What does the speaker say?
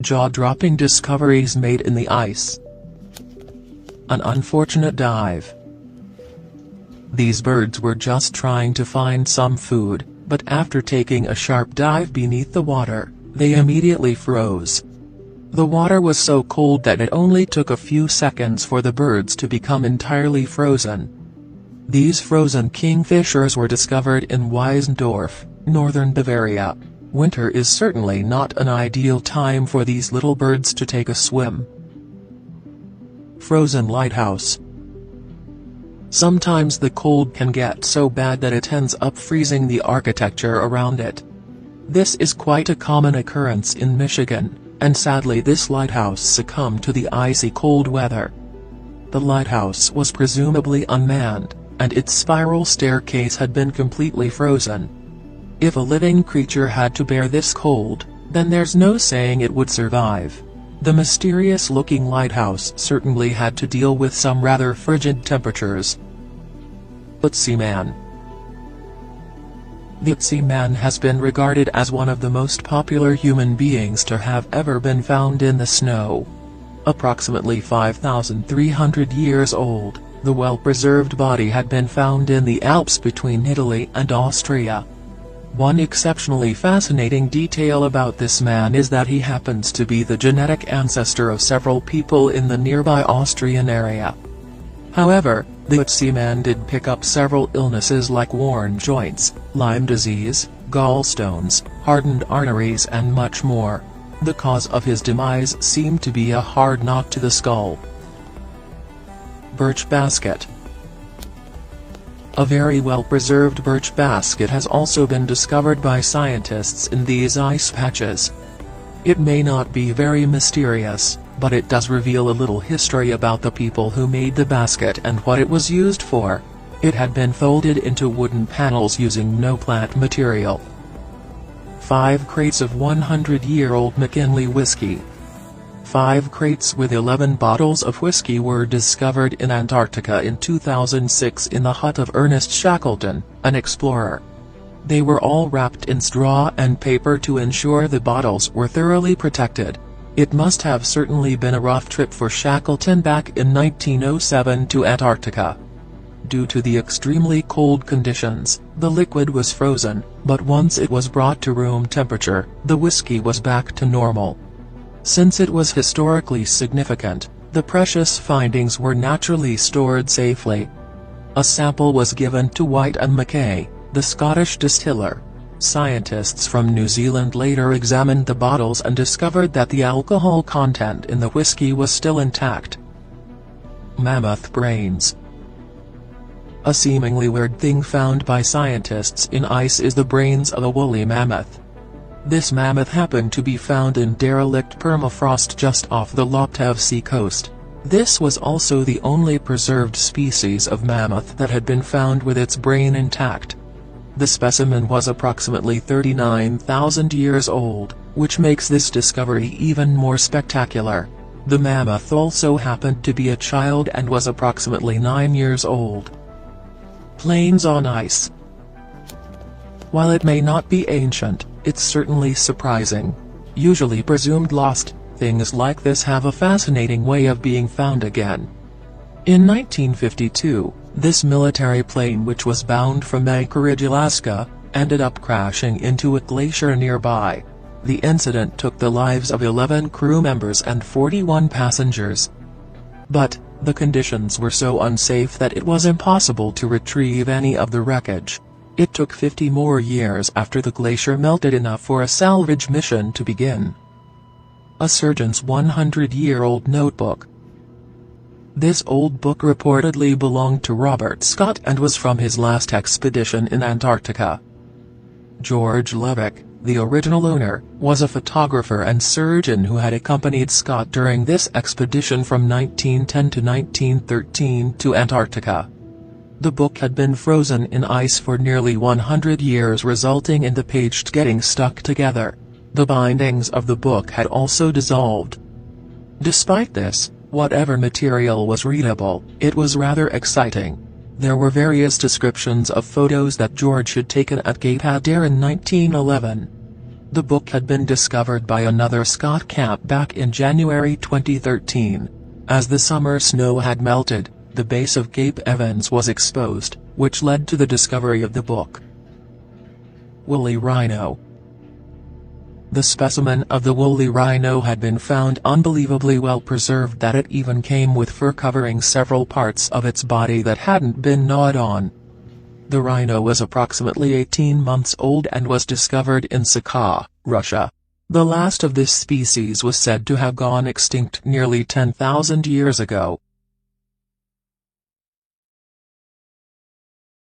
Jaw-dropping discoveries made in the ice. An unfortunate dive. These birds were just trying to find some food, but after taking a sharp dive beneath the water, they immediately froze. The water was so cold that it only took a few seconds for the birds to become entirely frozen. These frozen kingfishers were discovered in Weisendorf, northern Bavaria. Winter is certainly not an ideal time for these little birds to take a swim. Frozen lighthouse. Sometimes the cold can get so bad that it ends up freezing the architecture around it. This is quite a common occurrence in Michigan, and sadly this lighthouse succumbed to the icy cold weather. The lighthouse was presumably unmanned, and its spiral staircase had been completely frozen. If a living creature had to bear this cold, then there's no saying it would survive. The mysterious-looking lighthouse certainly had to deal with some rather frigid temperatures. Ötzi Man. The Ötzi Man has been regarded as one of the most popular human beings to have ever been found in the snow. Approximately 5,300 years old, the well-preserved body had been found in the Alps between Italy and Austria. One exceptionally fascinating detail about this man is that he happens to be the genetic ancestor of several people in the nearby Austrian area. However, the Ötzi Man did pick up several illnesses like worn joints, Lyme disease, gallstones, hardened arteries and much more. The cause of his demise seemed to be a hard knock to the skull. Birch basket. A very well-preserved birch basket has also been discovered by scientists in these ice patches. It may not be very mysterious, but it does reveal a little history about the people who made the basket and what it was used for. It had been folded into wooden panels using no plant material. 5 crates of 100-year-old McKinley whiskey. 5 crates with 11 bottles of whiskey were discovered in Antarctica in 2006 in the hut of Ernest Shackleton, an explorer. They were all wrapped in straw and paper to ensure the bottles were thoroughly protected. It must have certainly been a rough trip for Shackleton back in 1907 to Antarctica. Due to the extremely cold conditions, the liquid was frozen, but once it was brought to room temperature, the whiskey was back to normal. Since it was historically significant, the precious findings were naturally stored safely. A sample was given to White and Mackay, the Scottish distiller. Scientists from New Zealand later examined the bottles and discovered that the alcohol content in the whiskey was still intact. Mammoth brains. A seemingly weird thing found by scientists in ice is the brains of a woolly mammoth. This mammoth happened to be found in derelict permafrost just off the Laptev Sea coast. This was also the only preserved species of mammoth that had been found with its brain intact. The specimen was approximately 39,000 years old, which makes this discovery even more spectacular. The mammoth also happened to be a child and was approximately 9 years old. Plains on ice. While it may not be ancient, it's certainly surprising. Usually presumed lost, things like this have a fascinating way of being found again. In 1952, this military plane, which was bound from Anchorage, Alaska, ended up crashing into a glacier nearby. The incident took the lives of 11 crew members and 41 passengers. But, the conditions were so unsafe that it was impossible to retrieve any of the wreckage. It took 50 more years after the glacier melted enough for a salvage mission to begin. A surgeon's 100-year-old notebook. This old book reportedly belonged to Robert Scott and was from his last expedition in Antarctica. George Levick, the original owner, was a photographer and surgeon who had accompanied Scott during this expedition from 1910 to 1913 to Antarctica. The book had been frozen in ice for nearly 100 years, resulting in the pages getting stuck together. The bindings of the book had also dissolved. Despite this, whatever material was readable, it was rather exciting. There were various descriptions of photos that George had taken at Cape Adare in 1911. The book had been discovered by another Scott Camp back in January 2013. As the summer snow had melted, the base of Cape Evans was exposed, which led to the discovery of the book. Woolly rhino. The specimen of the woolly rhino had been found unbelievably well preserved that it even came with fur covering several parts of its body that hadn't been gnawed on. The rhino was approximately 18 months old and was discovered in Sakha, Russia. The last of this species was said to have gone extinct nearly 10,000 years ago.